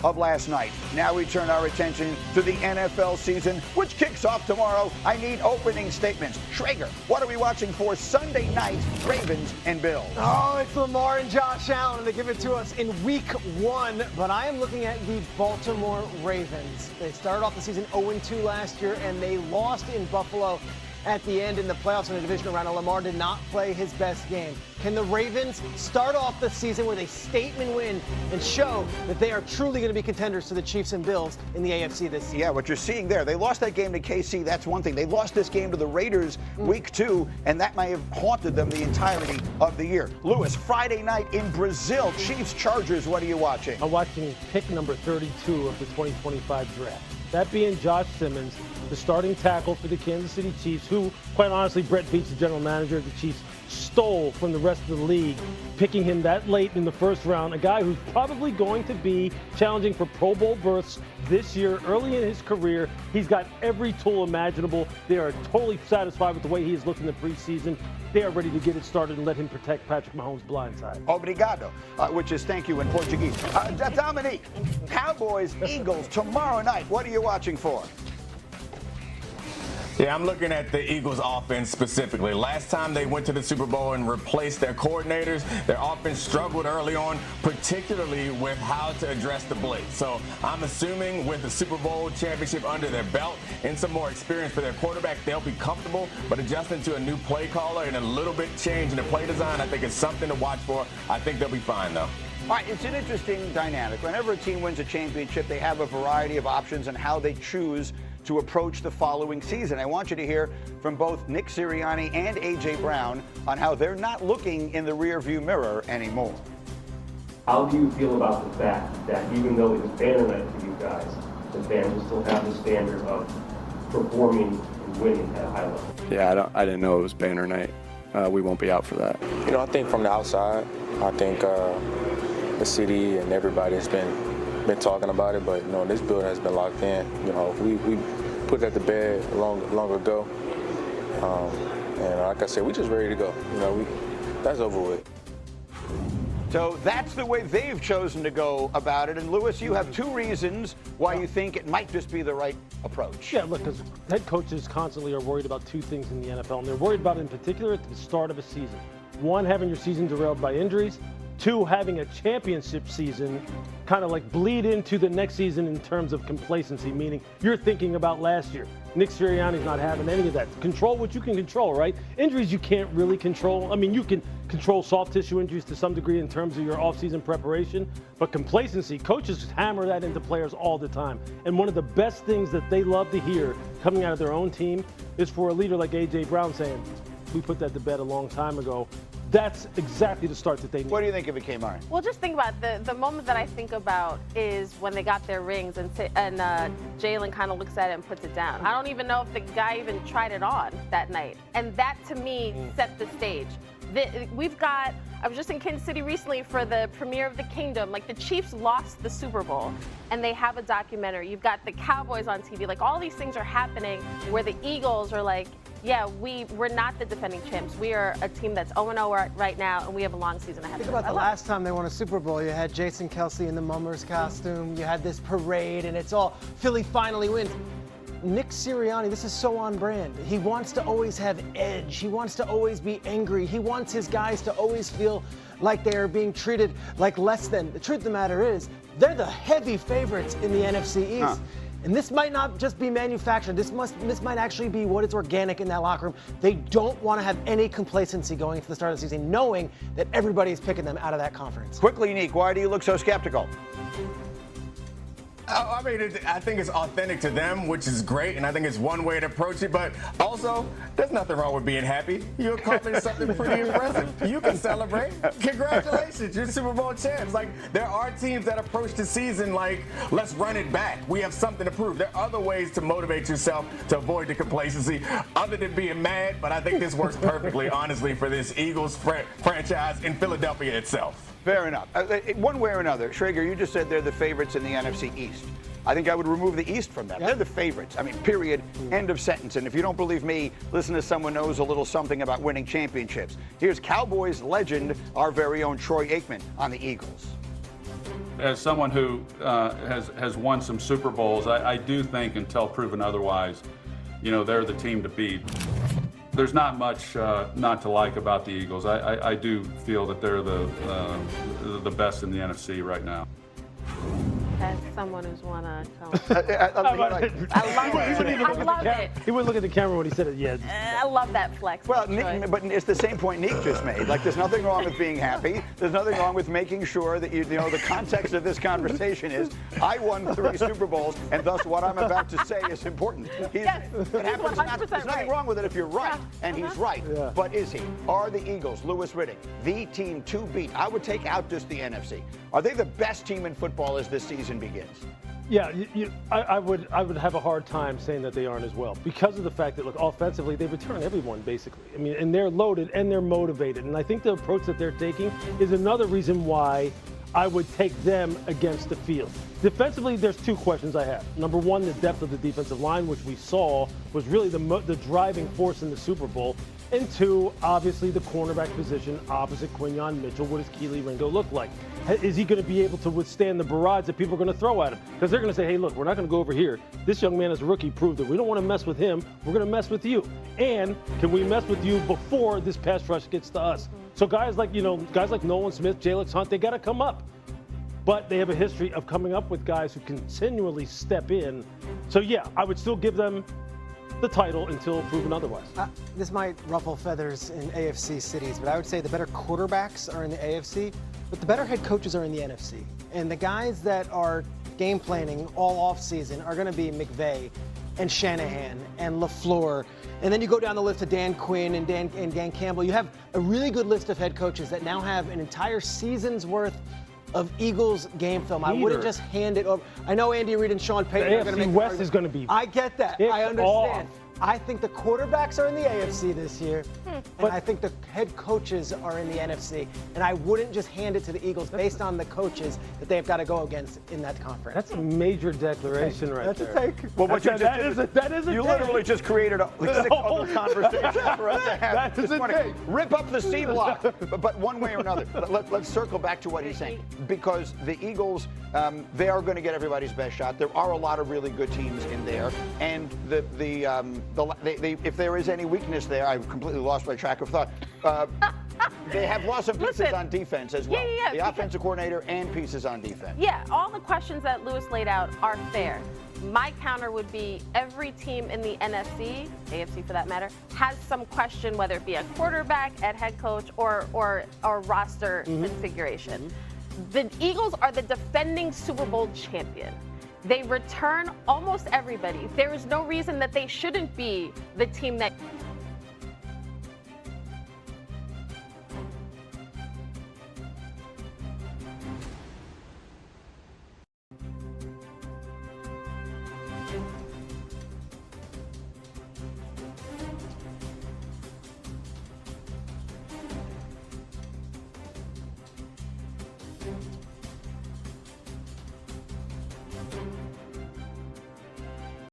of last night. Now we turn our attention to the NFL season, which kicks off tomorrow. I need opening statements. Schrager, what are we watching for Sunday night, Ravens and Bills? Oh, it's Lamar and Josh Allen, and they give it to us in week 1. But I am looking at the Baltimore Ravens. They started off the season 0-2 last year, and they lost in Buffalo at the end in the playoffs in the divisional round. Lamar did not play his best game. Can the Ravens start off the season with a statement win and show that they are truly going to be contenders to the Chiefs and Bills in the AFC this season? Yeah, what you're seeing there, they lost that game to KC. That's one thing. They lost this game to the Raiders week 2, and that may have haunted them the entirety of the year. Lewis, Friday night in Brazil, Chiefs Chargers. What are you watching? I'm watching pick number 32 of the 2025 draft. That being Josh Simmons, the starting tackle for the Kansas City Chiefs, who, quite honestly, Brett Veach, the general manager of the Chiefs, stole from the rest of the league, picking him that late in the first round, a guy who's probably going to be challenging for Pro Bowl berths this year, early in his career. He's got every tool imaginable. They are totally satisfied with the way he has looked in the preseason. They are ready to get it started and let him protect Patrick Mahomes' blindside. Obrigado, which is thank you in Portuguese. Dominique, Cowboys, Eagles, tomorrow night. What are you watching for? Yeah, I'm looking at the Eagles offense specifically. Last time they went to the Super Bowl and replaced their coordinators, their offense struggled early on, particularly with how to address the blitz. So I'm assuming with the Super Bowl championship under their belt and some more experience for their quarterback, they'll be comfortable, but adjusting to a new play caller and a little bit change in the play design, I think it's something to watch for. I think they'll be fine, though. All right, it's an interesting dynamic. Whenever a team wins a championship, they have a variety of options on how they choose to approach the following season. I want you to hear from both Nick Sirianni and A.J. Brown on how they're not looking in the rearview mirror anymore. How do you feel about the fact that even though it was banner night for you guys, the fans will still have the standard of performing and winning at a high level? Yeah, I didn't know it was banner night. We won't be out for that. You know, I think from the outside, I think the city and everybody has been talking about it, but you know, this building has been locked in. You know, we put it at the bed long ago, and like I said, we just ready to go. You know, that's over with. So that's the way they've chosen to go about it. And Lewis, you have 2 reasons why you think it might just be the right approach. Yeah, look, because head coaches constantly are worried about 2 things in the NFL, and they're worried about it in particular at the start of a season. 1, having your season derailed by injuries. 2, having a championship season kind of like bleed into the next season in terms of complacency, meaning you're thinking about last year. Nick Sirianni's not having any of that. Control what you can control, right? Injuries you can't really control. I mean, you can control soft tissue injuries to some degree in terms of your offseason preparation, but complacency, coaches hammer that into players all the time. And one of the best things that they love to hear coming out of their own team is for a leader like A.J. Brown saying, we put that to bed a long time ago. That's exactly the start that they need. What do you think of it, Kmart? Well, just think about the moment that I think about is when they got their rings and Jalen kind of looks at it and puts it down. I don't even know if the guy even tried it on that night. And that, to me, set the stage. I was just in Kansas City recently for the premiere of The Kingdom. Like, the Chiefs lost the Super Bowl, and they have a documentary. You've got the Cowboys on TV. Like, all these things are happening where the Eagles are like, yeah, we're not the defending champs. We are a team that's 0-0 right now, and we have a long season ahead of us. Think about the last time they won a Super Bowl. You had Jason Kelce in the Mummers costume. You had this parade, and it's all Philly finally wins. Nick Sirianni, this is so on brand. He wants to always have edge. He wants to always be angry. He wants his guys to always feel like they are being treated like less than. The truth of the matter is, they're the heavy favorites in the NFC East. And this might not just be manufactured. This might actually be what is organic in that locker room. They don't want to have any complacency going into the start of the season, knowing that everybody is picking them out of that conference. Quickly, Nick, why do you look so skeptical? I mean, I think it's authentic to them, which is great, and I think it's one way to approach it. But also, there's nothing wrong with being happy. You accomplished something pretty impressive. You can celebrate. Congratulations, you're Super Bowl champs. Like, there are teams that approach the season like, let's run it back. We have something to prove. There are other ways to motivate yourself to avoid the complacency other than being mad, but I think this works perfectly, honestly, for this Eagles franchise in Philadelphia itself. Fair enough. One way or another, Schrager, you just said they're the favorites in the NFC East. I think I would remove the East from them. They're the favorites. I mean, period, end of sentence. And if you don't believe me, listen to someone who knows a little something about winning championships. Here's Cowboys legend, our very own Troy Aikman, on the Eagles. as someone who has won some Super Bowls, I do think, until proven otherwise, they're the team to beat. There's not much not to like about the Eagles. I do feel that they're the best in the NFC right now. As someone who's won a I love it. I love it. He wouldn't look at the camera when he said it. Yeah. I love that flex. Well, Nick, but it's the same point Nick just made. Like, there's nothing wrong with being happy. There's nothing wrong with making sure that the context of this conversation is, I won 3 Super Bowls, and thus what I'm about to say is important. Yes, It happens. There's nothing wrong with it if you're right, and he's right. Yeah. But is he? Are the Eagles, Louis Riddick, the team to beat? I would take out just the NFC. Are they the best team in football as this season begins? Yeah, I would have a hard time saying that they aren't as well, because of the fact that, look, offensively they return everyone basically. I mean, and they're loaded and they're motivated, and I think the approach that they're taking is another reason why I would take them against the field. Defensively, there's 2 questions I have. Number one, the depth of the defensive line, which we saw was really the driving force in the Super Bowl. And 2, obviously, the cornerback position opposite Quinyon Mitchell. What does Kelee Ringo look like? Is he going to be able to withstand the barrage that people are going to throw at him? Because they're going to say, hey, look, we're not going to go over here. This young man is a rookie, proved it. We don't want to mess with him. We're going to mess with you. And can we mess with you before this pass rush gets to us? So guys like Nolan Smith, Jalen Hunt, they got to come up. But they have a history of coming up with guys who continually step in. So, yeah, I would still give them the title until proven otherwise. This might ruffle feathers in AFC cities, but I would say the better quarterbacks are in the AFC, but the better head coaches are in the NFC. And the guys that are game planning all offseason are going to be McVay and Shanahan and LaFleur. And then you go down the list of Dan Quinn and Dan Campbell. You have a really good list of head coaches that now have an entire season's worth of Eagles game film. I wouldn't just hand it over. I know Andy Reid and Sean Payton are going to make West is going to be. I get that. I understand. I think the quarterbacks are in the AFC this year, and I think the head coaches are in the NFC. And I wouldn't just hand it to the Eagles based on the coaches that they've got to go against in that conference. That's a major declaration right there. That's a take. Well, what that is a you take. literally just created a 6 other conversations for us to have That is this a morning. take. Rip up the C block, but one way or another. Let's circle back to what he's saying, because the Eagles, they are going to get everybody's best shot. There are a lot of really good teams in there, and if there is any weakness there, I've completely lost my track of thought. They have lost some pieces on defense as well. Yeah, the offensive coordinator and pieces on defense. Yeah, all the questions that Louis laid out are fair. My counter would be every team in the NFC, AFC for that matter, has some question, whether it be a quarterback, at head coach, or roster configuration. The Eagles are the defending Super Bowl champion. They return almost everybody. There is no reason that they shouldn't be the team that